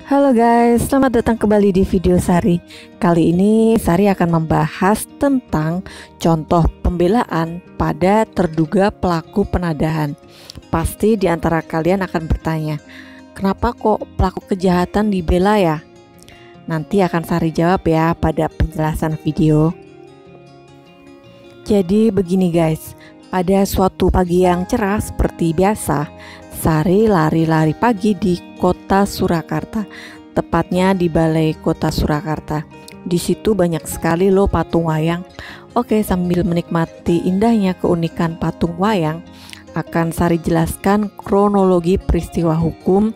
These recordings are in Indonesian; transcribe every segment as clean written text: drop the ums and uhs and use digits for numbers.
Halo guys, selamat datang kembali di video Sari. Kali ini Sari akan membahas tentang contoh pembelaan pada terduga pelaku penadahan. Pasti di antara kalian akan bertanya, kenapa kok pelaku kejahatan dibela ya? Nanti akan Sari jawab ya pada penjelasan video. Jadi begini guys, pada suatu pagi yang cerah seperti biasa, Sari lari-lari pagi di kota Surakarta, tepatnya di balai kota Surakarta. Di situ banyak sekali loh patung wayang. Oke, sambil menikmati indahnya keunikan patung wayang, akan Sari jelaskan kronologi peristiwa hukum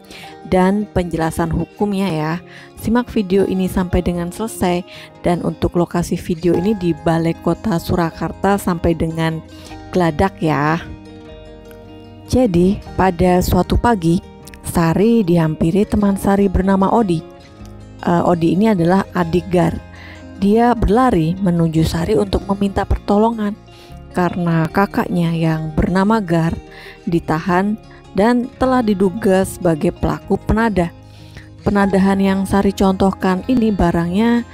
dan penjelasan hukumnya ya. Simak video ini sampai dengan selesai, dan untuk lokasi video ini di balai kota Surakarta sampai dengan Gladak ya. Jadi pada suatu pagi Sari dihampiri teman Sari bernama Odi. Odi ini adalah adik Gar. Dia berlari menuju Sari untuk meminta pertolongan karena kakaknya yang bernama Gar ditahan dan telah diduga sebagai pelaku penadah. Penadahan yang Sari contohkan ini barangnya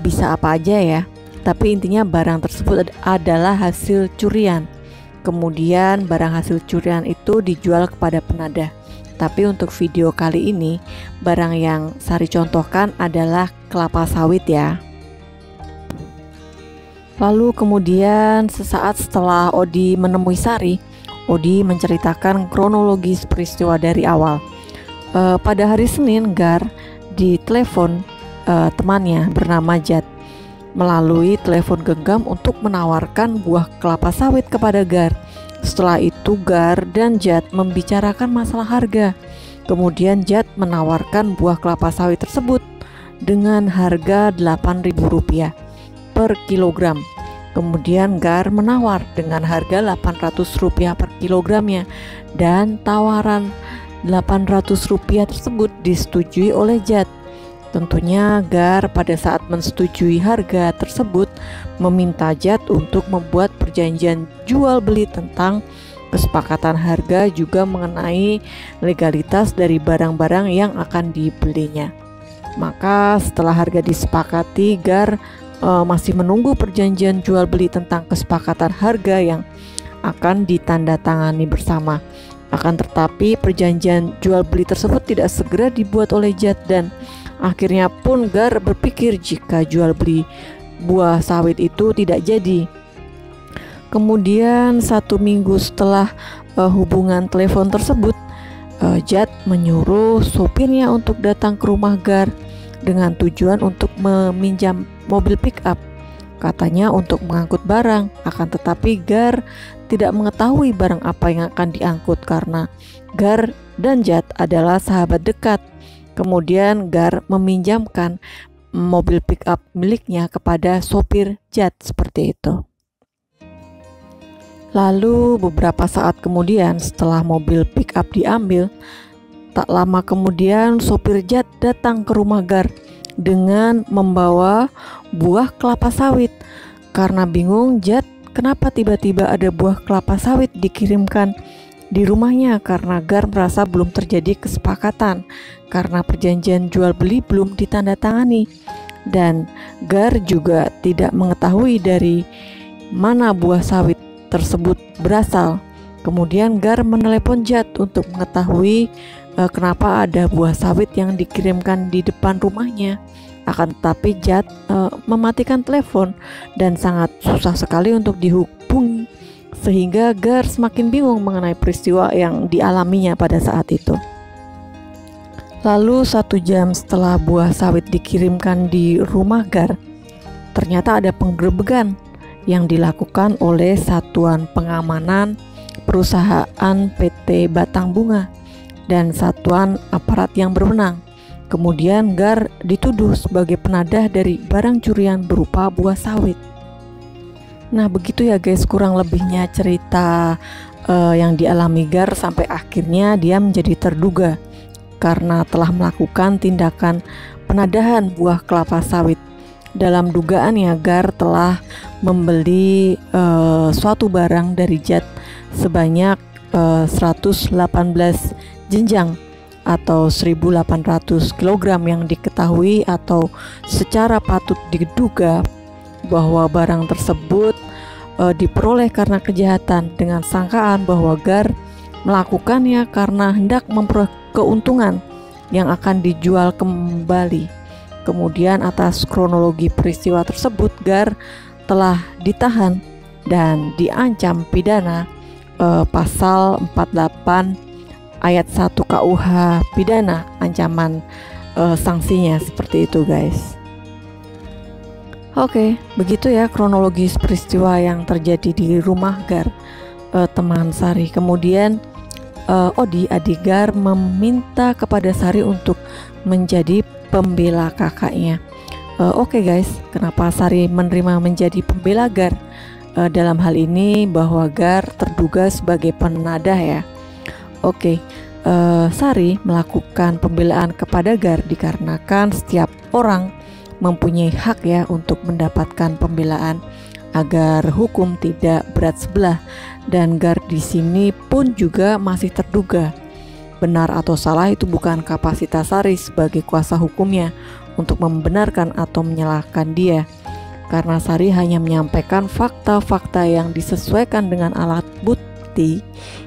bisa apa aja ya, tapi intinya barang tersebut adalah hasil curian. Kemudian barang hasil curian itu dijual kepada penadah. Tapi untuk video kali ini, barang yang Sari contohkan adalah kelapa sawit ya. Lalu kemudian sesaat setelah Odi menemui Sari, Odi menceritakan kronologis peristiwa dari awal. Pada hari Senin, Gar ditelepon temannya bernama Jad melalui telepon genggam untuk menawarkan buah kelapa sawit kepada Gar. Setelah itu Gar dan Jad membicarakan masalah harga. Kemudian Jad menawarkan buah kelapa sawit tersebut dengan harga Rp8.000 per kilogram. Kemudian Gar menawar dengan harga Rp800 per kilogramnya, dan tawaran Rp800 tersebut disetujui oleh Jad. Tentunya Gar pada saat menyetujui harga tersebut meminta Jad untuk membuat perjanjian jual beli tentang kesepakatan harga, juga mengenai legalitas dari barang-barang yang akan dibelinya. Maka setelah harga disepakati, Gar masih menunggu perjanjian jual beli tentang kesepakatan harga yang akan ditandatangani bersama. Akan tetapi perjanjian jual beli tersebut tidak segera dibuat oleh Jad, dan akhirnya pun Gar berpikir jika jual beli buah sawit itu tidak jadi. Kemudian 1 minggu setelah hubungan telepon tersebut, Jad menyuruh sopirnya untuk datang ke rumah Gar dengan tujuan untuk meminjam mobil pick up. Katanya untuk mengangkut barang, akan tetapi Gar tidak mengetahui barang apa yang akan diangkut karena Gar dan Jad adalah sahabat dekat. Kemudian Gar meminjamkan mobil pick up miliknya kepada sopir Jad seperti itu. Lalu beberapa saat kemudian setelah mobil pick up diambil, tak lama kemudian sopir Jad datang ke rumah Gar dengan membawa buah kelapa sawit. Karena bingung, Jad kenapa tiba-tiba ada buah kelapa sawit dikirimkan di rumahnya, karena Gar merasa belum terjadi kesepakatan karena perjanjian jual beli belum ditandatangani, dan Gar juga tidak mengetahui dari mana buah sawit tersebut berasal. Kemudian Gar menelepon Jad untuk mengetahui kenapa ada buah sawit yang dikirimkan di depan rumahnya. Akan tetapi Jad mematikan telepon dan sangat susah sekali untuk dihubungi, sehingga Gar semakin bingung mengenai peristiwa yang dialaminya pada saat itu. Lalu 1 jam setelah buah sawit dikirimkan di rumah Gar, ternyata ada penggerebekan yang dilakukan oleh Satuan Pengamanan Perusahaan PT Batang Bunga dan satuan aparat yang berwenang. Kemudian Gar dituduh sebagai penadah dari barang curian berupa buah sawit. Nah begitu ya guys, kurang lebihnya cerita yang dialami Gar sampai akhirnya dia menjadi terduga karena telah melakukan tindakan penadahan buah kelapa sawit. Dalam dugaannya, Gar telah membeli suatu barang dari Jad sebanyak 118 jenjang atau 1.800 kg yang diketahui atau secara patut diduga bahwa barang tersebut diperoleh karena kejahatan dengan sangkaan bahwa Gar melakukannya karena hendak memperoleh keuntungan yang akan dijual kembali. Kemudian atas kronologi peristiwa tersebut, Gar telah ditahan dan diancam pidana pasal 48 ayat 1 KUH pidana, ancaman sanksinya seperti itu guys. Oke, begitu ya kronologis peristiwa yang terjadi di rumah Gar, teman Sari. Kemudian Odi, adik Gar, meminta kepada Sari untuk menjadi pembela kakaknya. Oke guys, kenapa Sari menerima menjadi pembela Gar? Dalam hal ini bahwa Gar terduga sebagai penadah ya. Oke, Sari melakukan pembelaan kepada Gar dikarenakan setiap orang mempunyai hak ya untuk mendapatkan pembelaan agar hukum tidak berat sebelah, dan Gar di sini pun juga masih terduga. Benar atau salah itu bukan kapasitas Sari sebagai kuasa hukumnya untuk membenarkan atau menyalahkan dia, karena Sari hanya menyampaikan fakta-fakta yang disesuaikan dengan alat bukti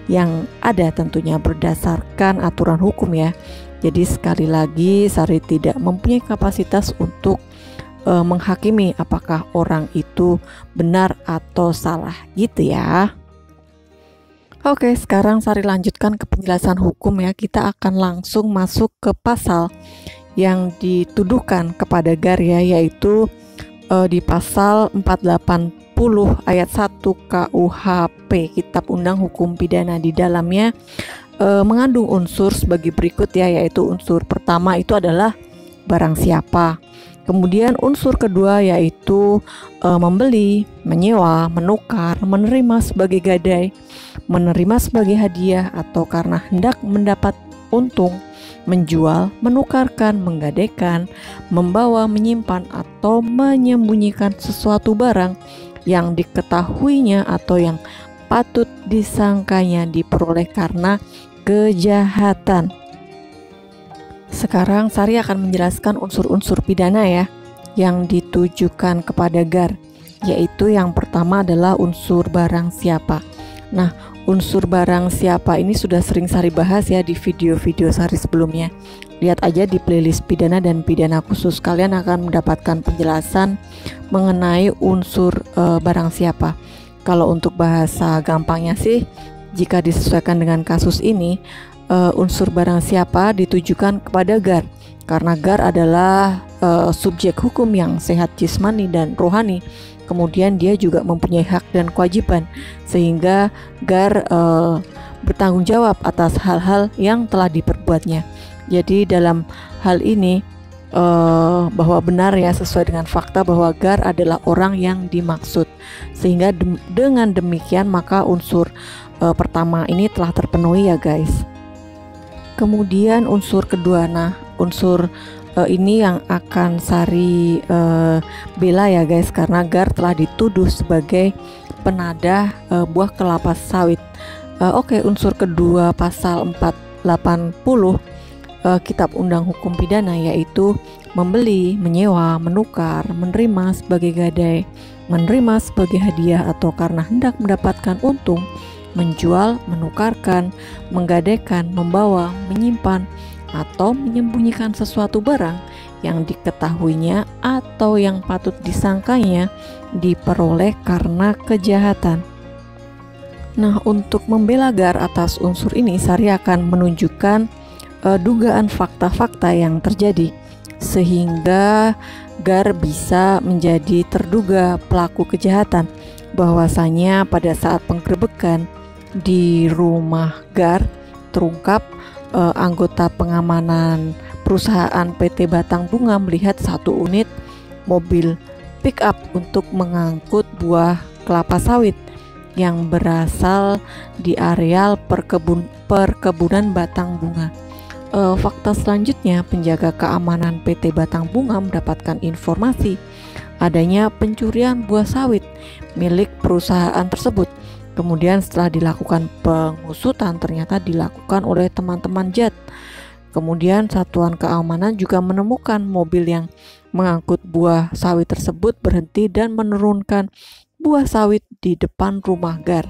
yang ada, tentunya berdasarkan aturan hukum ya. Jadi sekali lagi Sari tidak mempunyai kapasitas untuk menghakimi apakah orang itu benar atau salah gitu ya. Oke, sekarang Sari lanjutkan ke penjelasan hukum ya. Kita akan langsung masuk ke pasal yang dituduhkan kepada Gar ya, yaitu di pasal 480 ayat 1 KUHP, Kitab Undang Hukum Pidana. Di dalamnya mengandung unsur sebagai berikut ya, yaitu unsur pertama itu adalah barang siapa. Kemudian unsur kedua yaitu membeli, menyewa, menukar, menerima sebagai gadai, menerima sebagai hadiah atau karena hendak mendapat untung, menjual, menukarkan, menggadaikan, membawa, menyimpan atau menyembunyikan sesuatu barang yang diketahuinya atau yang patut disangkanya diperoleh karena kejahatan. Sekarang Sari akan menjelaskan unsur-unsur pidana ya yang ditujukan kepada Gar, yaitu yang pertama adalah unsur barang siapa. Nah, unsur barang siapa ini sudah sering Sari bahas ya di video-video Sari sebelumnya. Lihat aja di playlist pidana dan pidana khusus, kalian akan mendapatkan penjelasan mengenai unsur barang siapa. Kalau untuk bahasa gampangnya sih, jika disesuaikan dengan kasus ini, unsur barang siapa ditujukan kepada Gar karena Gar adalah subjek hukum yang sehat jasmani dan rohani. Kemudian dia juga mempunyai hak dan kewajiban, sehingga Gar bertanggung jawab atas hal-hal yang telah diperbuatnya. Jadi dalam hal ini bahwa benar ya, sesuai dengan fakta bahwa Gar adalah orang yang dimaksud, sehingga dengan demikian maka unsur pertama ini telah terpenuhi ya guys. Kemudian unsur kedua, nah unsur ini yang akan Sari bela ya guys, karena Gar telah dituduh sebagai penadah buah kelapa sawit. Oke, unsur kedua pasal 480 Kitab Undang Hukum Pidana yaitu membeli, menyewa, menukar, menerima sebagai gadai, menerima sebagai hadiah atau karena hendak mendapatkan untung, menjual, menukarkan, menggadaikan, membawa, menyimpan, atau menyembunyikan sesuatu barang yang diketahuinya atau yang patut disangkanya diperoleh karena kejahatan. Nah, untuk membela Gar atas unsur ini, Sari akan menunjukkan dugaan fakta-fakta yang terjadi sehingga Gar bisa menjadi terduga pelaku kejahatan. Bahwasanya pada saat penggerebekan di rumah Gar terungkap anggota pengamanan perusahaan PT Batang Bunga melihat satu unit mobil pick up untuk mengangkut buah kelapa sawit yang berasal di areal perkebunan Batang Bunga. Fakta selanjutnya, penjaga keamanan PT Batang Bunga mendapatkan informasi adanya pencurian buah sawit milik perusahaan tersebut. Kemudian setelah dilakukan pengusutan ternyata dilakukan oleh teman-teman JAT. Kemudian satuan keamanan juga menemukan mobil yang mengangkut buah sawit tersebut berhenti dan menurunkan buah sawit di depan rumah Gar.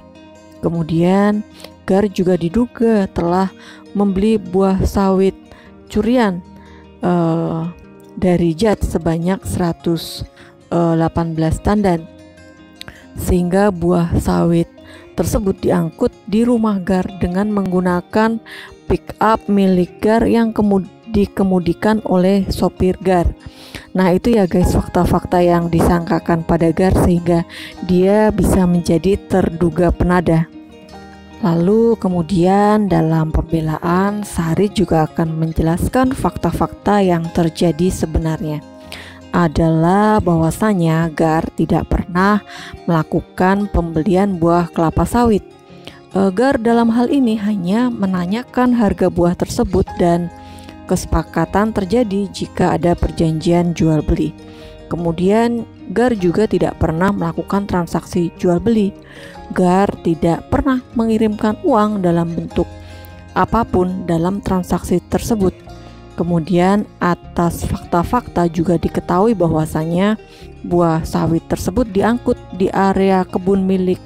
Kemudian Gar juga diduga telah membeli buah sawit curian dari Jad sebanyak 118 tandan, sehingga buah sawit tersebut diangkut di rumah Gar dengan menggunakan pick up milik Gar yang dikemudikan oleh sopir Gar. Nah itu ya guys, fakta-fakta yang disangkakan pada Gar sehingga dia bisa menjadi terduga penada. Lalu kemudian dalam pembelaan, Sari juga akan menjelaskan fakta-fakta yang terjadi sebenarnya adalah bahwasanya Gar tidak pernah melakukan pembelian buah kelapa sawit. Gar dalam hal ini hanya menanyakan harga buah tersebut dan kesepakatan terjadi jika ada perjanjian jual beli. Kemudian Gar juga tidak pernah melakukan transaksi jual beli. Gar tidak pernah mengirimkan uang dalam bentuk apapun dalam transaksi tersebut. Kemudian atas fakta-fakta juga diketahui bahwasanya buah sawit tersebut diangkut di area kebun milik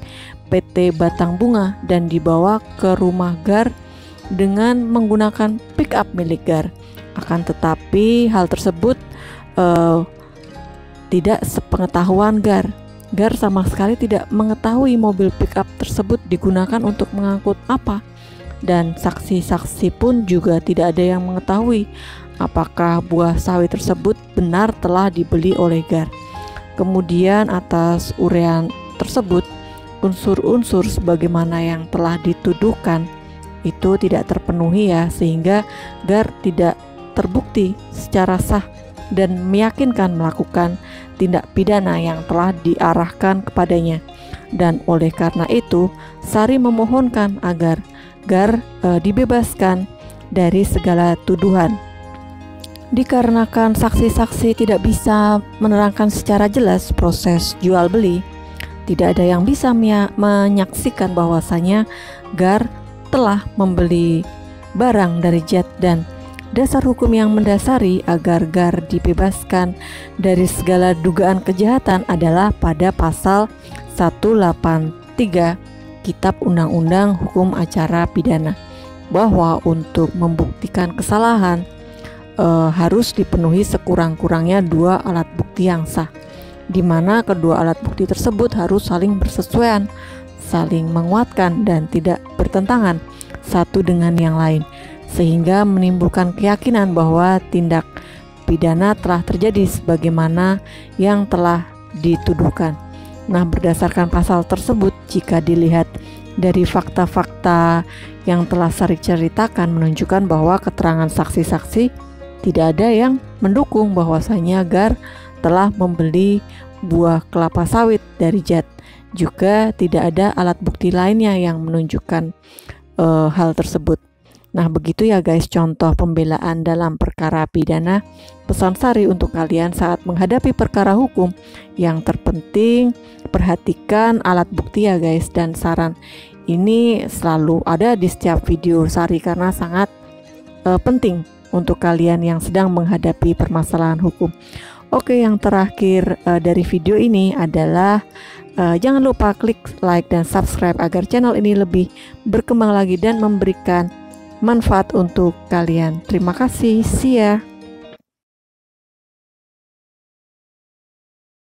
PT Batang Bunga dan dibawa ke rumah Gar dengan menggunakan pick up milik Gar. Akan tetapi hal tersebut tidak sepengetahuan Gar. Gar sama sekali tidak mengetahui mobil pick up tersebut digunakan untuk mengangkut apa, dan saksi-saksi pun juga tidak ada yang mengetahui apakah buah sawit tersebut benar telah dibeli oleh Gar. Kemudian atas uraian tersebut, unsur-unsur sebagaimana yang telah dituduhkan itu tidak terpenuhi ya, sehingga Gar tidak terbukti secara sah dan meyakinkan melakukan tindak pidana yang telah diarahkan kepadanya. Dan oleh karena itu, Sari memohonkan agar Gar dibebaskan dari segala tuduhan. Dikarenakan saksi-saksi tidak bisa menerangkan secara jelas proses jual beli, tidak ada yang bisa menyaksikan bahwasanya Gar telah membeli barang dari Jad, dan dasar hukum yang mendasari agar Gar dibebaskan dari segala dugaan kejahatan adalah pada pasal 183 Kitab Undang-Undang Hukum Acara Pidana, bahwa untuk membuktikan kesalahan harus dipenuhi sekurang-kurangnya 2 alat bukti yang sah, di mana kedua alat bukti tersebut harus saling bersesuaian, saling menguatkan dan tidak bertentangan satu dengan yang lain, sehingga menimbulkan keyakinan bahwa tindak pidana telah terjadi sebagaimana yang telah dituduhkan. Nah, berdasarkan pasal tersebut, jika dilihat dari fakta-fakta yang telah Sari ceritakan menunjukkan bahwa keterangan saksi-saksi tidak ada yang mendukung bahwasanya Gar telah membeli buah kelapa sawit dari Jad. Juga tidak ada alat bukti lainnya yang menunjukkan hal tersebut. Nah begitu ya guys, contoh pembelaan dalam perkara pidana. Pesan Sari untuk kalian saat menghadapi perkara hukum, yang terpenting perhatikan alat bukti ya guys. Dan saran ini selalu ada di setiap video Sari karena sangat penting untuk kalian yang sedang menghadapi permasalahan hukum. Oke, yang terakhir dari video ini adalah jangan lupa klik like dan subscribe agar channel ini lebih berkembang lagi dan memberikan manfaat untuk kalian. Terima kasih, see ya.